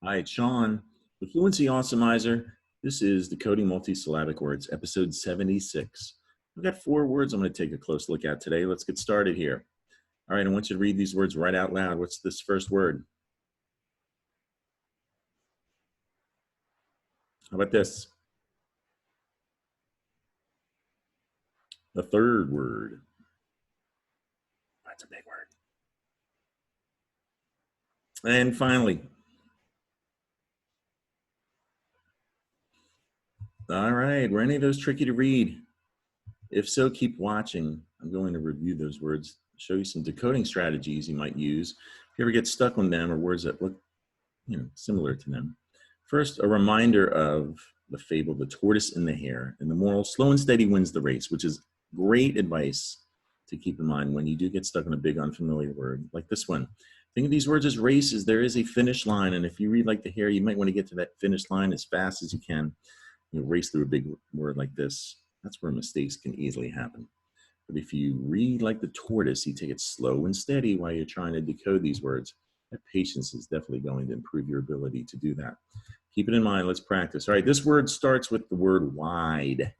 Hi, it's Sean, the Fluency Awesomeizer. This is Decoding Multi-Syllabic Words, episode 76. We've got 4 words I'm going to take a close look at today. Let's get started here. All right, I want you to read these words right out loud. What's this first word? How about this? The third word. That's a big word. And finally, all right, were any of those tricky to read? If so, keep watching. I'm going to review those words, show you some decoding strategies you might use if you ever get stuck on them or words that look similar to them. First, a reminder of the fable, the tortoise and the hare, and the moral, slow and steady wins the race, which is great advice to keep in mind when you do get stuck on a big unfamiliar word like this one. Think of these words as races. There is a finish line, and if you read like the hare, you might want to get to that finish line as fast as you can. Race through a big word like this. That's where mistakes can easily happen. But if you read like the tortoise, you take it slow and steady while you're trying to decode these words. That patience is definitely going to improve your ability to do that. Keep it in mind. Let's practice. All right, this word starts with the word wide.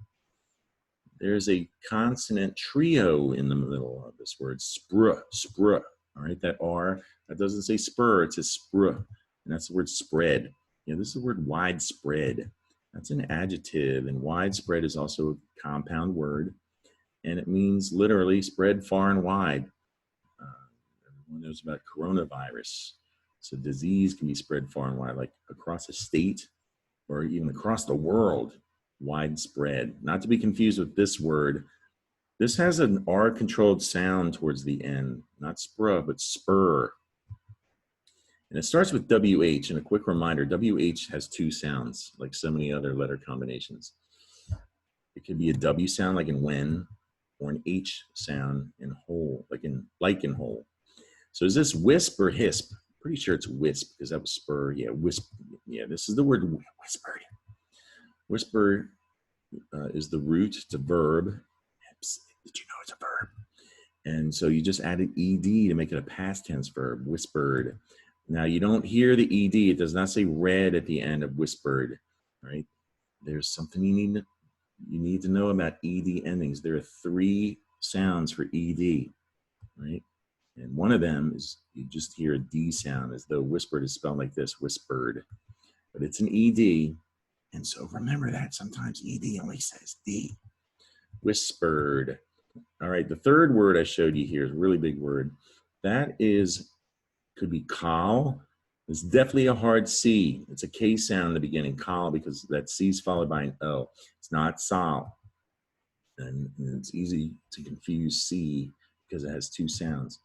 There's a consonant trio in the middle of this word, spr, spr. All right, that R, that doesn't say spur, it says spr, and that's the word spread. This is the word widespread. That's an adjective, and widespread is also a compound word, and it means literally spread far and wide. Everyone knows about coronavirus. So disease can be spread far and wide, like across a state or even across the world, widespread. Not to be confused with this word. This has an R-controlled sound towards the end, not spr, but spur. And it starts with WH, and a quick reminder, WH has 2 sounds, like so many other letter combinations. It could be a W sound, like in when, or an H sound in whole, like in whole. So is this wisp or hisp? Pretty sure it's wisp, because that was spur. Yeah, wisp. Yeah, this is the word whispered. Whisper is the root. It's a verb. Did you know it's a verb? And so you just added ed to make it a past tense verb, whispered. Now you don't hear the ed. It does not say read at the end of whispered, right? There's something you need to know about ed endings. There are 3 sounds for ed, right? And one of them is you just hear a D sound, as though whispered is spelled like this, whispered. But it's an ED, and so remember that sometimes ED only says D. Whispered. All right, the third word I showed you here is a really big word. That could be call. It's definitely a hard C. It's a K sound in the beginning, call, because that C is followed by an O. It's not sol. And it's easy to confuse C because it has 2 sounds.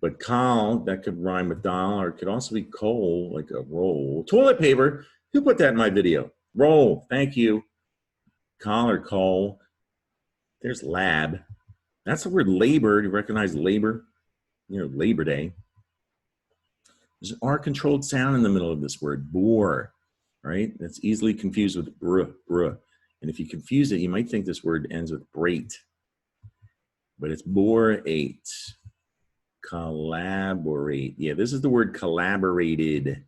But col, that could rhyme with doll, or it could also be coal, like a roll. Toilet paper, who put that in my video? Roll, thank you. Col or coal. There's lab. That's the word labor. Do you recognize labor? Labor Day. There's an R-controlled sound in the middle of this word, bore, right? That's easily confused with bruh, bruh. And if you confuse it, you might think this word ends with brate. But it's borate. Collaborate. Yeah, this is the word collaborated.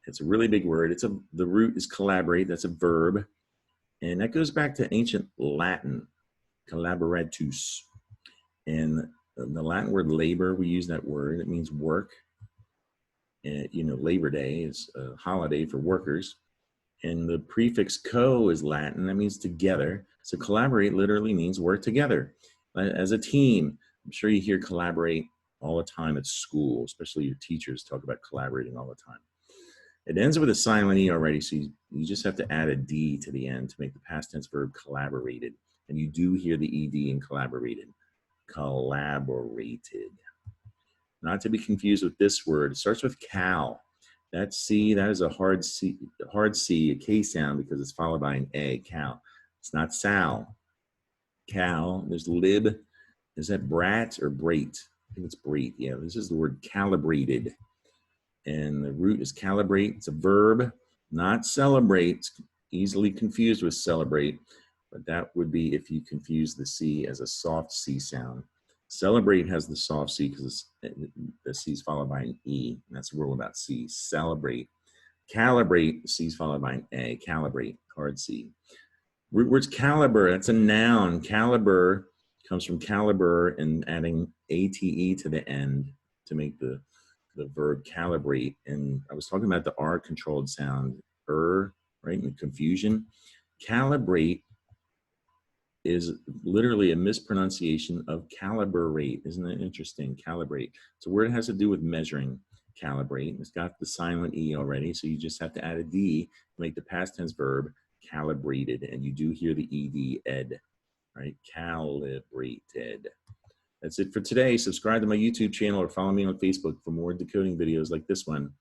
It's a really big word. The root is collaborate. That's a verb. And that goes back to ancient Latin, collaboratus. And the Latin word labor, we use that word. It means work. And, Labor Day is a holiday for workers. And the prefix co is Latin. That means together. So collaborate literally means work together as a team. I'm sure you hear collaborate all the time at school, especially your teachers talk about collaborating all the time. It ends with a silent E already, so you just have to add a D to the end to make the past tense verb collaborated. And you do hear the ED in collaborated. Collaborated. Not to be confused with this word. It starts with cal. That C, that is a hard C, a K sound, because it's followed by an A, cal. It's not sal. Cal, there's lib. Is that brat or brate? I think it's brate. Yeah, this is the word calibrated. And the root is calibrate. It's a verb, not celebrate. It's easily confused with celebrate, but that would be if you confuse the C as a soft C sound. Celebrate has the soft C because the C is followed by an E, and that's the rule about C. Celebrate. Calibrate, C's followed by an A. Calibrate, hard C. Root words caliber, that's a noun. Caliber comes from caliber and adding ate to the end to make the verb calibrate. And I was talking about the R controlled sound, right, and confusion. Calibrate is literally a mispronunciation of calibrate. Isn't that interesting? Calibrate. It's a word that has to do with measuring. Calibrate. It's got the silent E already, so you just have to add a D to make the past tense verb calibrated. And you do hear the ED, ed, right? Calibrated. That's it for today. Subscribe to my YouTube channel or follow me on Facebook for more decoding videos like this one.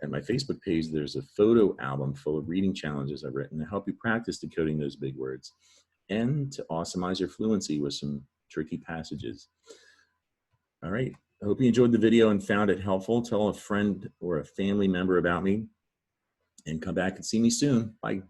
At my Facebook page, there's a photo album full of reading challenges I've written to help you practice decoding those big words and to awesomize your fluency with some tricky passages. All right. I hope you enjoyed the video and found it helpful. Tell a friend or a family member about me and come back and see me soon. Bye.